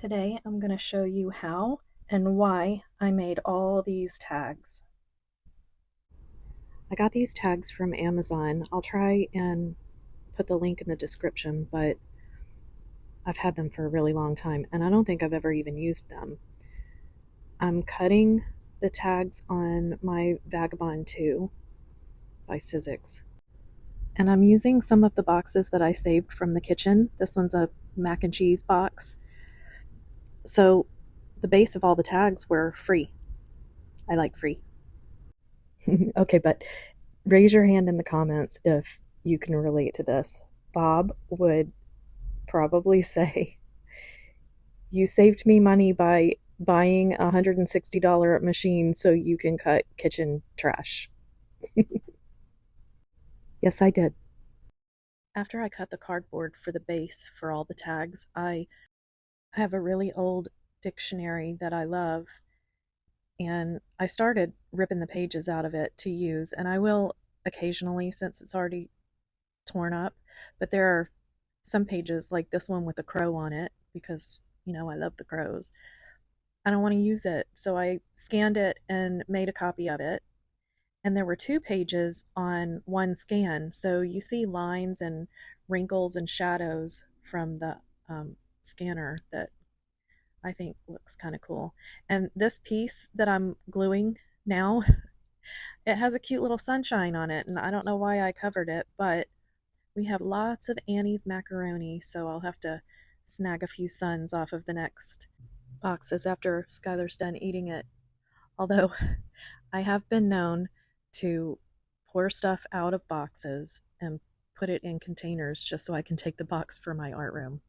Today I'm going to show you how and why I made all these tags. I got these tags from Amazon. I'll try and put the link in the description, but I've had them for a really long time and I don't think I've ever even used them. I'm cutting the tags on my Vagabond 2 by Sizzix. And I'm using some of the boxes that I saved from the kitchen. This one's a mac and cheese box. So the base of all the tags were free. I like free. Okay, but raise your hand in the comments if you can relate to this. Bob would probably say, "You saved me money by buying a $160 machine so you can cut kitchen trash." Yes, I did. After I cut the cardboard for the base for all the tags, I have a really old dictionary that I love, and I started ripping the pages out of it to use, and I will occasionally since it's already torn up, but there are some pages like this one with a crow on it because, I love the crows. I don't want to use it, so I scanned it and made a copy of it. And there were two pages on one scan, so you see lines and wrinkles and shadows from the scanner that I think looks kind of cool. And this piece that I'm gluing now, it has a cute little sunshine on it, and I don't know why I covered it, but we have lots of Annie's macaroni, so I'll have to snag a few suns off of the next boxes after Skylar's done eating it. Although I have been known to pour stuff out of boxes and put it in containers just so I can take the box for my art room.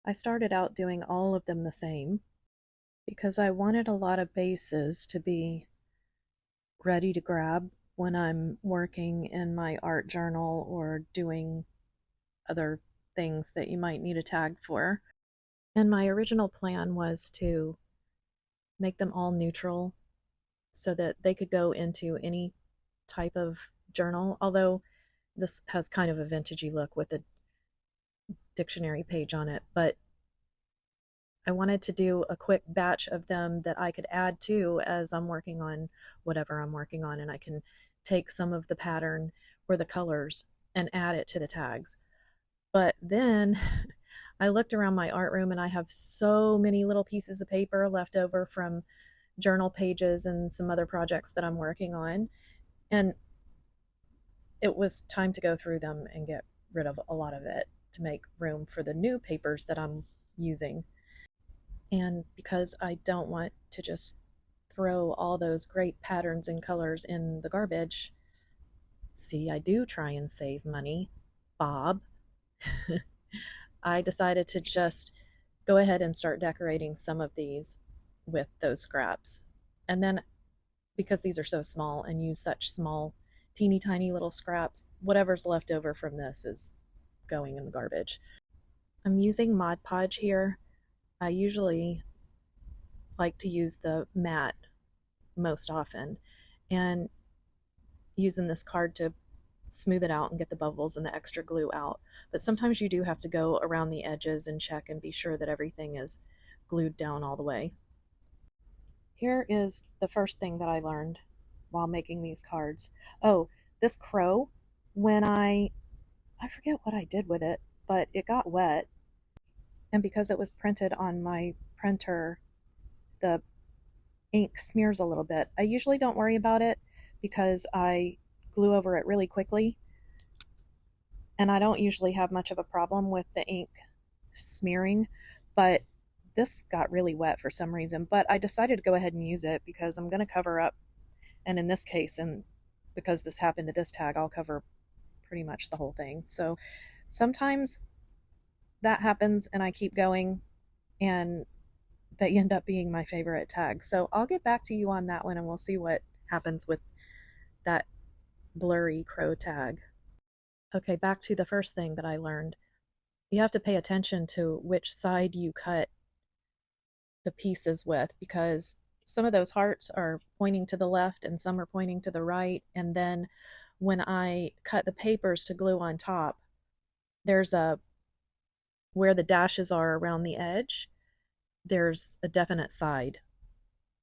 I started out doing all of them the same because I wanted a lot of bases to be ready to grab when I'm working in my art journal or doing other things that you might need a tag for. And my original plan was to make them all neutral so that they could go into any type of journal, although this has kind of a vintagey look with a dictionary page on it, but I wanted to do a quick batch of them that I could add to as I'm working on whatever I'm working on, and I can take some of the pattern or the colors and add it to the tags. But then I looked around my art room and I have so many little pieces of paper left over from journal pages and some other projects that I'm working on. And it was time to go through them and get rid of a lot of it to make room for the new papers that I'm using. And because I don't want to just throw all those great patterns and colors in the garbage, see, I do try and save money, Bob. I decided to just go ahead and start decorating some of these with those scraps. And then, because these are so small and use such small, teeny tiny little scraps, whatever's left over from this is going in the garbage. I'm using Mod Podge here. I usually like to use the matte most often, and using this card to smooth it out and get the bubbles and the extra glue out. But sometimes you do have to go around the edges and check and be sure that everything is glued down all the way. Here is the first thing that I learned while making these cards. Oh, this crow, when I forget what I did with it, but it got wet, and because it was printed on my printer, the ink smears a little bit. I usually don't worry about it because I glue over it really quickly, and I don't usually have much of a problem with the ink smearing, but this got really wet for some reason. But I decided to go ahead and use it because I'm going to cover up, and in this case, and because this happened to this tag, I'll cover pretty much the whole thing. So sometimes that happens and I keep going, and they end up being my favorite tags. So I'll get back to you on that one and we'll see what happens with that blurry crow tag. Okay, back to the first thing that I learned. You have to pay attention to which side you cut the pieces with, because some of those hearts are pointing to the left and some are pointing to the right. And then when I cut the papers to glue on top, there's a where the dashes are around the edge, there's a definite side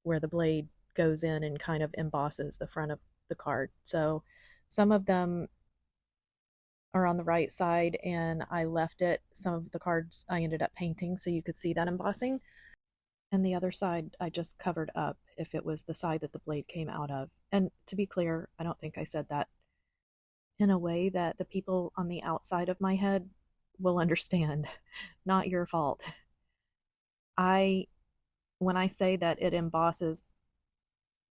where the blade goes in and kind of embosses the front of the card. So some of them are on the right side and I left it. Some of the cards I ended up painting so you could see that embossing. And the other side I just covered up if it was the side that the blade came out of. And to be clear, I don't think I said that in a way that the people on the outside of my head will understand. Not your fault. I When I say that it embosses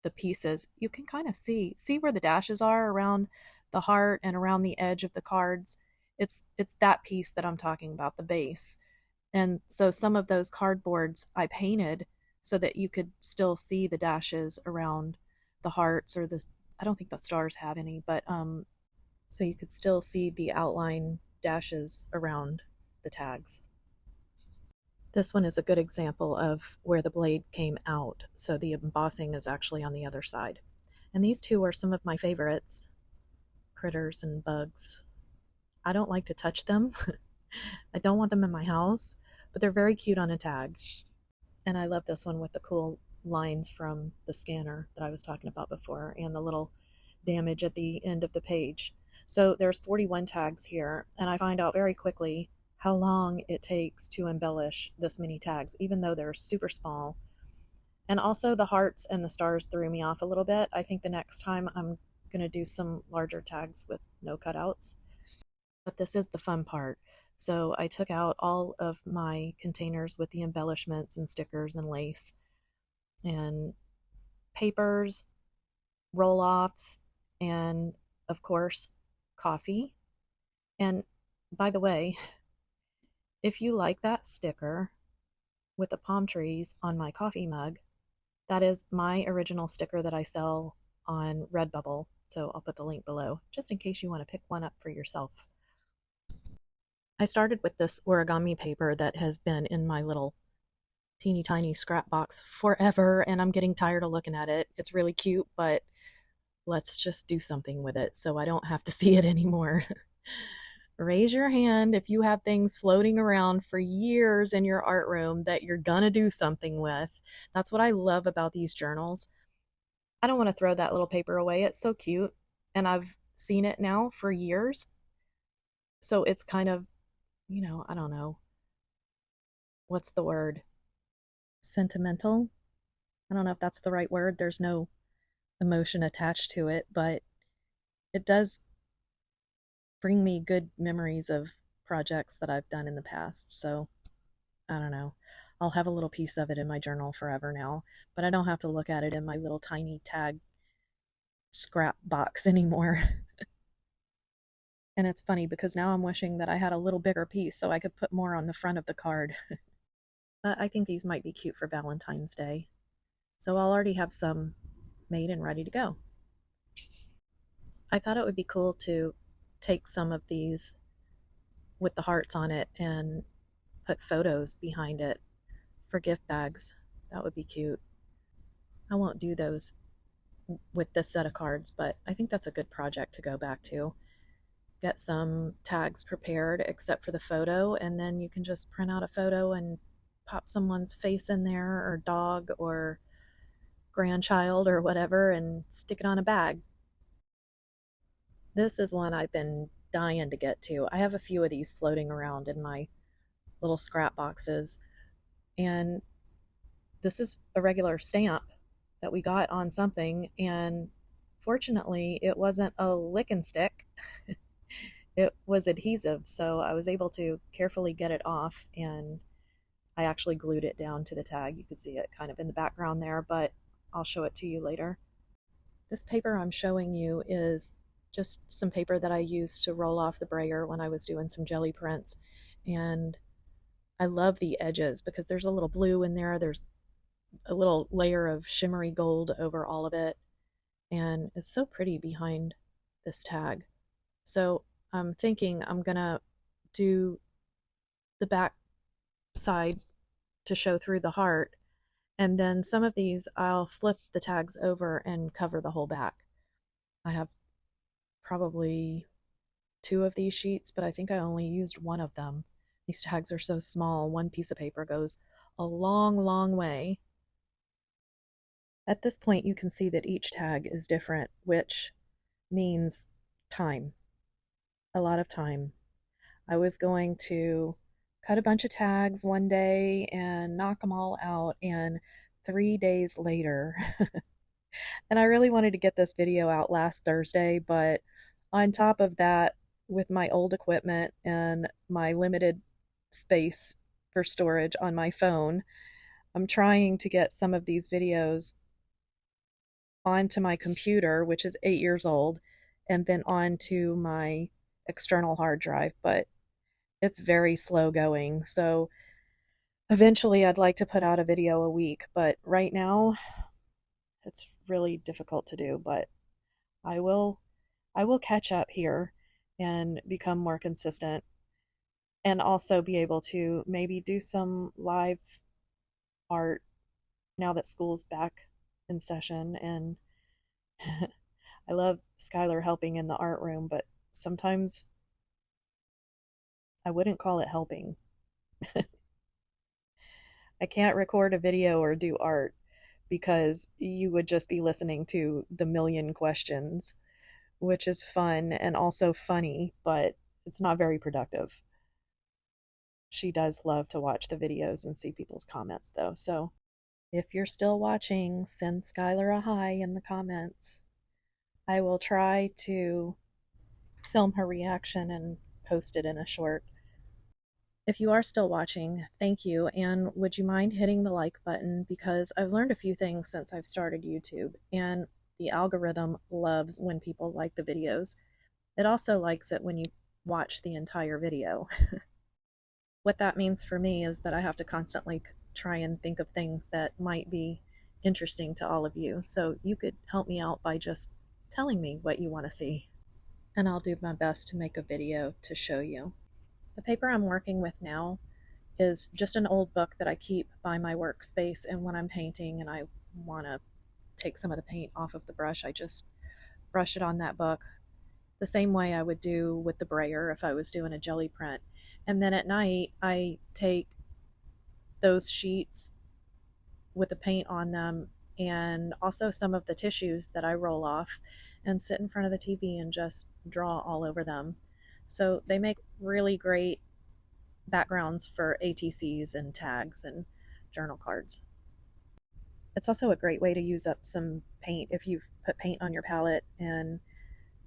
the pieces, you can kind of see where the dashes are around the heart and around the edge of the cards. It's that piece that I'm talking about, the base. And so some of those cardboards I painted so that you could still see the dashes around the hearts or the, I don't think the stars have any, but so you could still see the outline dashes around the tags. This one is a good example of where the blade came out, so the embossing is actually on the other side. And these two are some of my favorites, critters and bugs. I don't like to touch them. I don't want them in my house, but they're very cute on a tag. And I love this one with the cool lines from the scanner that I was talking about before and the little damage at the end of the page. So there's 41 tags here, and I find out very quickly how long it takes to embellish this many tags, even though they're super small. And also the hearts and the stars threw me off a little bit. I think the next time I'm going to do some larger tags with no cutouts. But this is the fun part. So I took out all of my containers with the embellishments and stickers and lace and papers, roll-offs, and of course, coffee. And by the way, if you like that sticker with the palm trees on my coffee mug, that is my original sticker that I sell on Redbubble. So I'll put the link below just in case you want to pick one up for yourself. I started with this origami paper that has been in my little teeny tiny scrap box forever, and I'm getting tired of looking at it. It's really cute, but let's just do something with it so I don't have to see it anymore. Raise your hand if you have things floating around for years in your art room that you're gonna do something with. That's what I love about these journals. I don't want to throw that little paper away. It's so cute, and I've seen it now for years. So it's kind of, I don't know, what's the word? Sentimental? I don't know if that's the right word. There's no emotion attached to it, but it does bring me good memories of projects that I've done in the past. So I don't know. I'll have a little piece of it in my journal forever now, but I don't have to look at it in my little tiny tag scrap box anymore. And it's funny because now I'm wishing that I had a little bigger piece so I could put more on the front of the card. But I think these might be cute for Valentine's Day. So I'll already have some made and ready to go. I thought it would be cool to take some of these with the hearts on it and put photos behind it for gift bags. That would be cute. I won't do those with this set of cards, but I think that's a good project to go back to. Get some tags prepared except for the photo, and then you can just print out a photo and pop someone's face in there, or dog or grandchild or whatever, and stick it on a bag. This is one I've been dying to get to. I have a few of these floating around in my little scrap boxes, and this is a regular stamp that we got on something, and fortunately it wasn't a lick and stick. It was adhesive, so I was able to carefully get it off, and I actually glued it down to the tag. You could see it kind of in the background there, but I'll show it to you later. This paper I'm showing you is just some paper that I used to roll off the brayer when I was doing some jelly prints, and I love the edges because there's a little blue in there. There's a little layer of shimmery gold over all of it, and it's so pretty behind this tag. So I'm thinking I'm gonna do the back side to show through the heart, and then some of these I'll flip the tags over and cover the whole back. I have probably 2 of these sheets, but I think I only used 1 of them. These tags are so small, one piece of paper goes a long, long way. At this point, you can see that each tag is different, which means time, a lot of time. I was going to cut a bunch of tags one day and knock them all out, and 3 days later, and I really wanted to get this video out last Thursday, but on top of that, with my old equipment and my limited space for storage on my phone, I'm trying to get some of these videos onto my computer, which is 8 years old, and then onto my external hard drive, but it's very slow going. So eventually I'd like to put out a video a week, but right now it's really difficult to do, but I will I will catch up here and become more consistent, and also be able to maybe do some live art now that school's back in session. And I love Skylar helping in the art room, but sometimes I wouldn't call it helping. I can't record a video or do art because you would just be listening to the million questions, which is fun and also funny, but it's not very productive. She does love to watch the videos and see people's comments, though. So if you're still watching, send Skylar a hi in the comments. I will try to film her reaction and post it in a short. If you are still watching, thank you, and would you mind hitting the like button, because I've learned a few things since I've started YouTube, and the algorithm loves when people like the videos. It also likes it when you watch the entire video. What that means for me is that I have to constantly try and think of things that might be interesting to all of you, so you could help me out by just telling me what you want to see, and I'll do my best to make a video to show you. The paper I'm working with now is just an old book that I keep by my workspace, and when I'm painting and I want to take some of the paint off of the brush, I just brush it on that book the same way I would do with the brayer if I was doing a jelly print. And then at night, I take those sheets with the paint on them and also some of the tissues that I roll off and sit in front of the TV and just draw all over them. So they make really great backgrounds for ATCs and tags and journal cards. It's also a great way to use up some paint if you've put paint on your palette and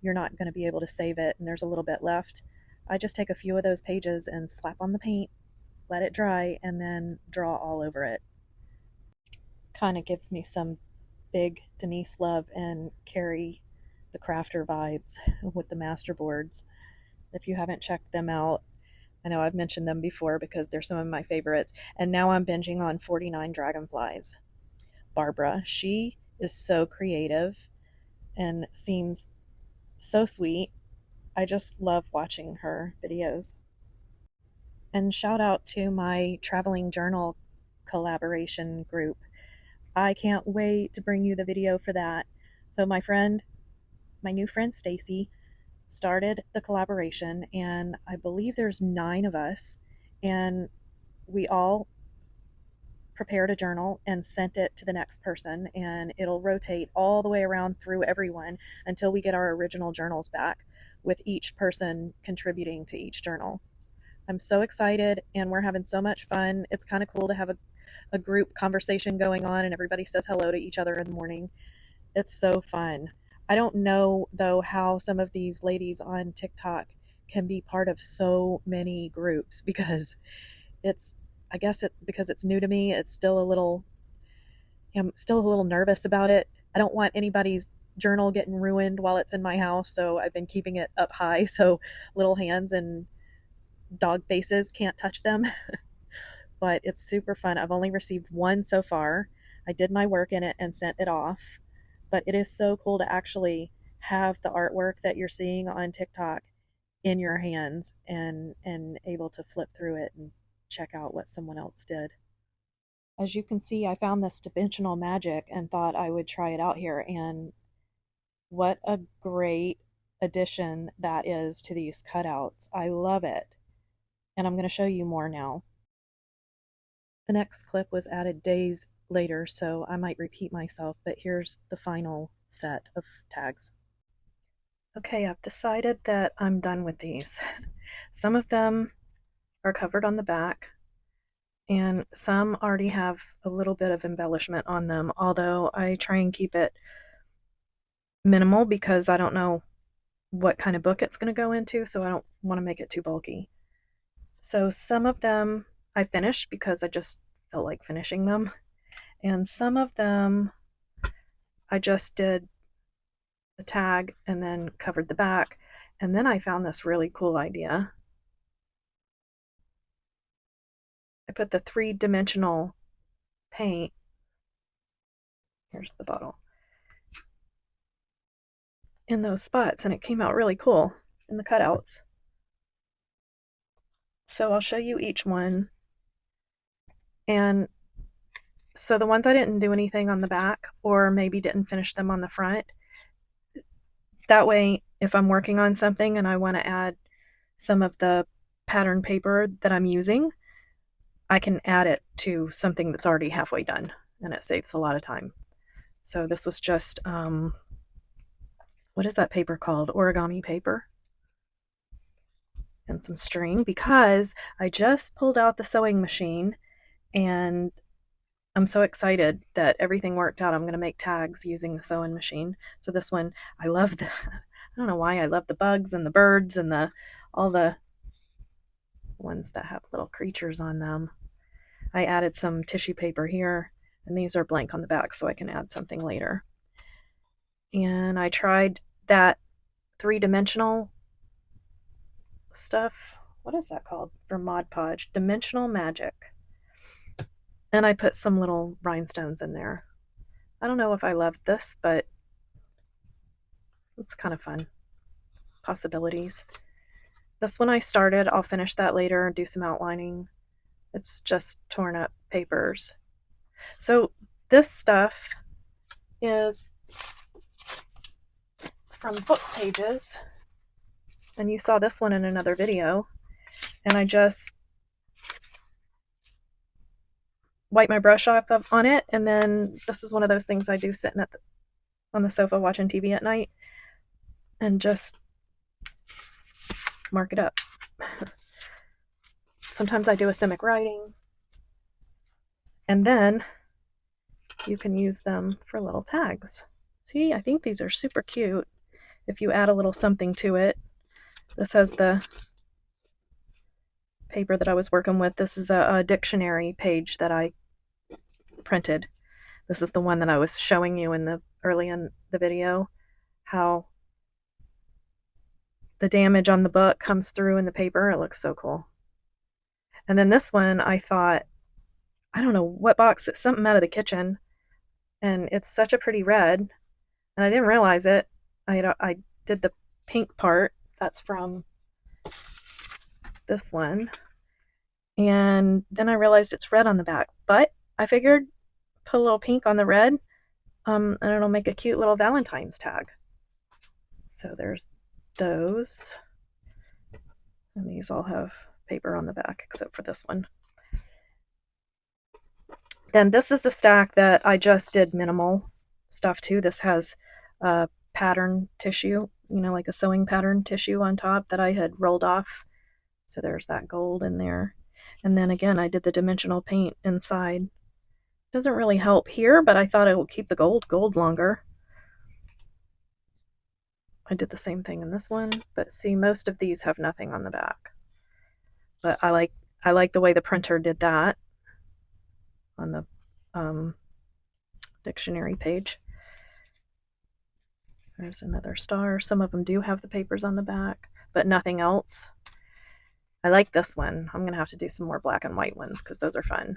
you're not going to be able to save it and there's a little bit left. I just take a few of those pages and slap on the paint, let it dry, and then draw all over it. Kind of gives me some big Denise Love and Ceri the Crafter vibes with the masterboards. If you haven't checked them out, I know I've mentioned them before because they're some of my favorites, and now I'm binging on 49 Dragonflies. Barbara, she is so creative and seems so sweet. I just love watching her videos. And shout out to my traveling journal collaboration group. I can't wait to bring you the video for that. So my new friend Stacy, started the collaboration, and I believe there's 9 of us, and we all prepared a journal and sent it to the next person, and it'll rotate all the way around through everyone until we get our original journals back, with each person contributing to each journal. I'm so excited, and we're having so much fun. It's kind of cool to have a group conversation going on and everybody says hello to each other in the morning. It's so fun. I don't know, though, how some of these ladies on TikTok can be part of so many groups, because because it's new to me, I'm still a little nervous about it. I don't want anybody's journal getting ruined while it's in my house, so I've been keeping it up high so little hands and dog faces can't touch them. But it's super fun. I've only received one so far. I did my work in it and sent it off. But it is so cool to actually have the artwork that you're seeing on TikTok in your hands and able to flip through it and check out what someone else did. As you can see, I found this dimensional magic and thought I would try it out here, and what a great addition that is to these cutouts. I love it. And I'm going to show you more now. The next clip was added days later, so I might repeat myself, but here's the final set of tags. Okay, I've decided that I'm done with these. Some of them are covered on the back, and some already have a little bit of embellishment on them, although I try and keep it minimal because I don't know what kind of book it's going to go into, so I don't want to make it too bulky. So some of them I finished because I just felt like finishing them, and some of them I just did the tag and then covered the back, and then I found this really cool idea. I put the 3-dimensional paint, here's the bottle, in those spots, and it came out really cool in the cutouts. So I'll show you each one. And so the ones I didn't do anything on the back, or maybe didn't finish them on the front, that way if I'm working on something and I want to add some of the pattern paper that I'm using, I can add it to something that's already halfway done, and it saves a lot of time. So this was just, what is that paper called? Origami paper. And some string, because I just pulled out the sewing machine and I'm so excited that everything worked out. I'm going to make tags using the sewing machine. So this one, I love the, I don't know why I love the bugs and the birds and all the ones that have little creatures on them. I added some tissue paper here, and these are blank on the back, so I can add something later. And I tried that 3-dimensional stuff. What is that called? For Mod Podge, Dimensional Magic. And I put some little rhinestones in there. I don't know if I loved this, but it's kind of fun. Possibilities. This one I started, I'll finish that later, do some outlining. It's just torn up papers. So this stuff is from book pages, and you saw this one in another video, and I just wipe my brush off on it, and then this is one of those things I do sitting on the sofa watching TV at night, and just mark it up. Sometimes I do a simic writing, and then you can use them for little tags. See, I think these are super cute if you add a little something to it. This has the paper that I was working with. This is a dictionary page that I printed. This is the one that I was showing you early in the video, how the damage on the book comes through in the paper. It looks so cool. And then this one, I thought, I don't know what box, it's something out of the kitchen, and it's such a pretty red, and I didn't realize it. I did the pink part, that's from this one, and then I realized it's red on the back, but I figured put a little pink on the red, and it'll make a cute little Valentine's tag. So there's those, and these all have paper on the back except for this one. Then this is the stack that I just did minimal stuff to. This has pattern tissue, like a sewing pattern tissue on top that I had rolled off. So there's that gold in there. And then again, I did the dimensional paint inside. Doesn't really help here, but I thought it will keep the gold longer. I did the same thing in this one, but see, most of these have nothing on the back. But I like the way the printer did that on the dictionary page. There's another star. Some of them do have the papers on the back, but nothing else. I like this one. I'm going to have to do some more black and white ones because those are fun.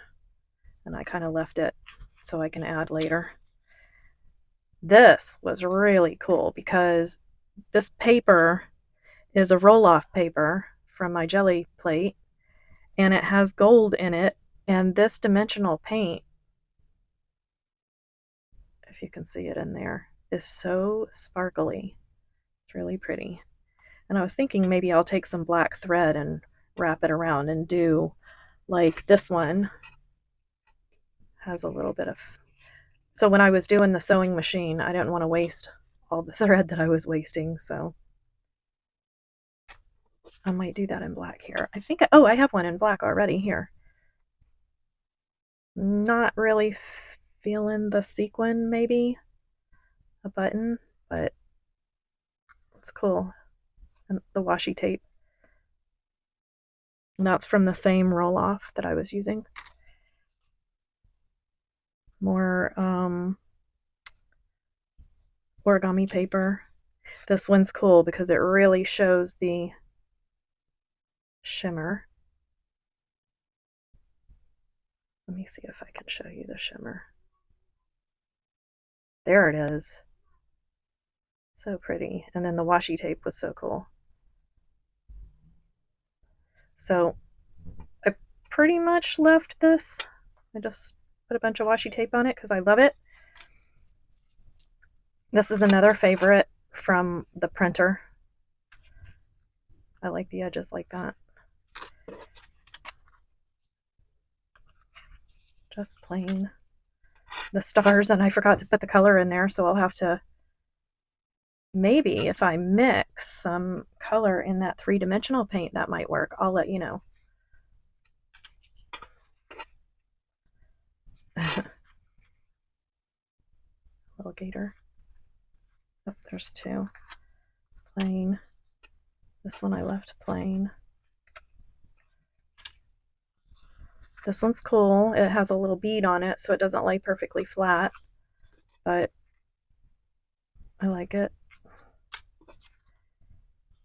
And I kind of left it so I can add later. This was really cool because this paper is a roll-off paper from my jelly plate, and it has gold in it, and this dimensional paint, if you can see it in there, is so sparkly. It's really pretty. And I was thinking maybe I'll take some black thread and wrap it around and do like this one has a little bit of, so when I was doing the sewing machine, I didn't want to waste all the thread that I was wasting, so I might do that in black here. I think, oh, I have one in black already here. Not really feeling the sequin, maybe a button, but it's cool. And the washi tape. And that's from the same roll off that I was using. More origami paper. This one's cool because it really shows the shimmer. Let me see if I can show you the shimmer. There it is. So pretty. And then the washi tape was so cool. So I pretty much left this. I just put a bunch of washi tape on it because I love it. This is another favorite from the printer. I like the edges like that. Just plain. The stars, and I forgot to put the color in there, so I'll have to, maybe if I mix some color in that 3-dimensional paint, that might work. I'll let you know. Little gator. Oh, there's two. Plain. This one I left plain. This one's cool. It has a little bead on it, so it doesn't lay perfectly flat, but I like it.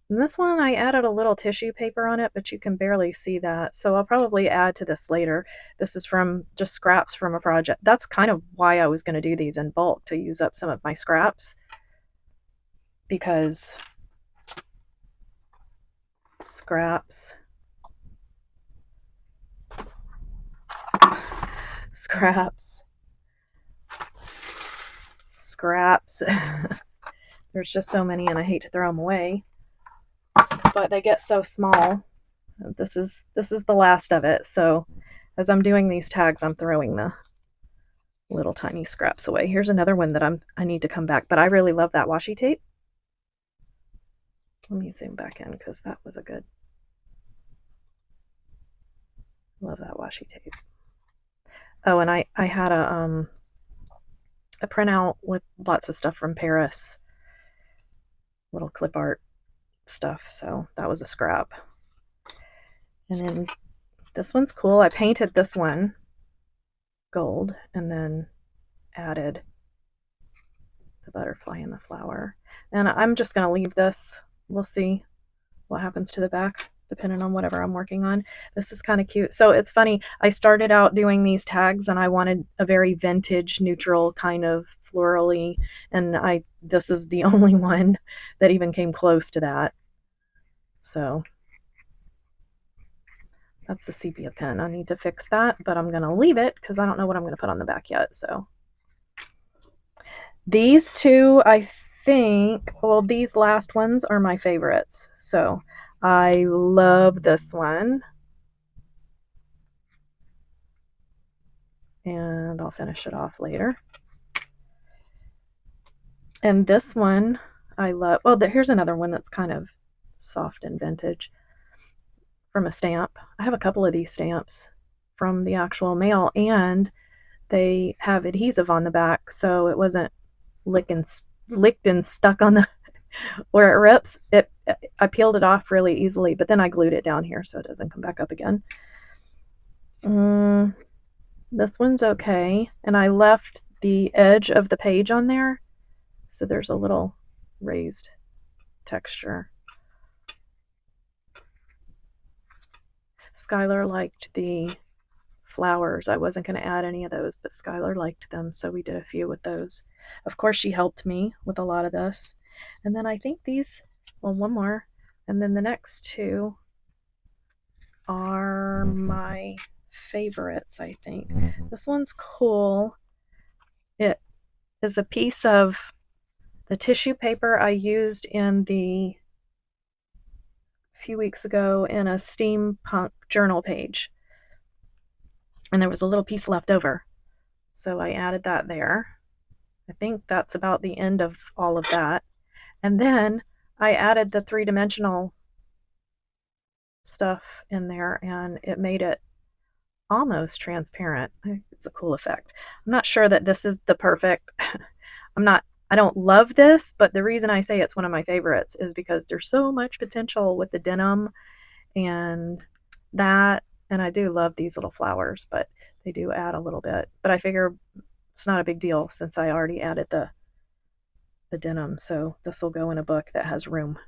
And this one, I added a little tissue paper on it, but you can barely see that, so I'll probably add to this later. This is from just scraps from a project. That's kind of why I was going to do these in bulk, to use up some of my scraps, because scraps there's just so many, and I hate to throw them away, but they get so small. This is the last of it, so as I'm doing these tags, I'm throwing the little tiny scraps away. Here's another one that I need to come back, but I really love that washi tape. Let me zoom back in because that was a good, love that washi tape. Oh, and I had a printout with lots of stuff from Paris, little clip art stuff, so that was a scrap. And then this one's cool. I painted this one gold and then added the butterfly and the flower. And I'm just going to leave this. We'll see what happens to the back depending on whatever I'm working on. This is kind of cute. So it's funny, I started out doing these tags and I wanted a very vintage, neutral kind of florally, and this is the only one that even came close to that. So that's the sepia pen. I need to fix that, but I'm going to leave it because I don't know what I'm going to put on the back yet. So these two, I think, well, these last ones are my favorites. So I love this one. And I'll finish it off later. And this one I love. Oh, here's another one that's kind of soft and vintage from a stamp. I have a couple of these stamps from the actual mail, and they have adhesive on the back, so it wasn't licked and stuck on the where it rips. I peeled it off really easily, but then I glued it down here so it doesn't come back up again. This one's okay, and I left the edge of the page on there, so there's a little raised texture. Skylar liked the flowers. I wasn't going to add any of those, but Skylar liked them, so we did a few with those. Of course, she helped me with a lot of this. And then I think these, well, one more, and then the next two are my favorites, I think. This one's cool. It is a piece of the tissue paper I used in a few weeks ago in a steampunk journal page. And there was a little piece left over. So I added that there. I think that's about the end of all of that. And then I added the three-dimensional stuff in there, and it made it almost transparent. It's a cool effect. I'm not sure that this is the perfect, I don't love this, but the reason I say it's one of my favorites is because there's so much potential with the denim and that, and I do love these little flowers, but they do add a little bit. But I figure it's not a big deal since I already added the denim, so this will go in a book that has room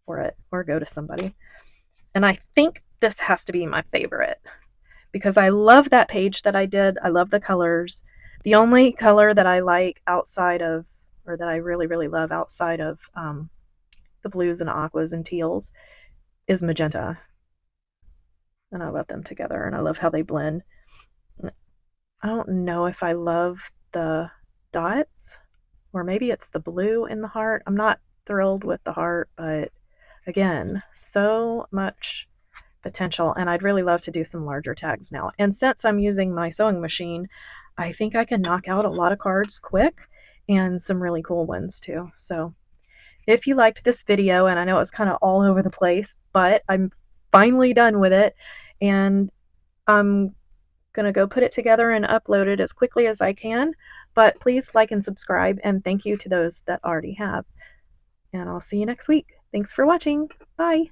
for it or go to somebody. And I think this has to be my favorite because I love that page that I did. I love the colors. The only color that I like outside of, or that I really, really love outside of the blues and aquas and teals is magenta. And I love them together, and I love how they blend. I don't know if I love the dots, or maybe it's the blue in the heart. I'm not thrilled with the heart, but again, so much potential, and I'd really love to do some larger tags now. And since I'm using my sewing machine, I think I can knock out a lot of cards quick and some really cool ones too. So if you liked this video, and I know it was kind of all over the place, but I'm finally done with it, and I'm gonna go put it together and upload it as quickly as I can. But please like and subscribe, and thank you to those that already have. And I'll see you next week. Thanks for watching. Bye.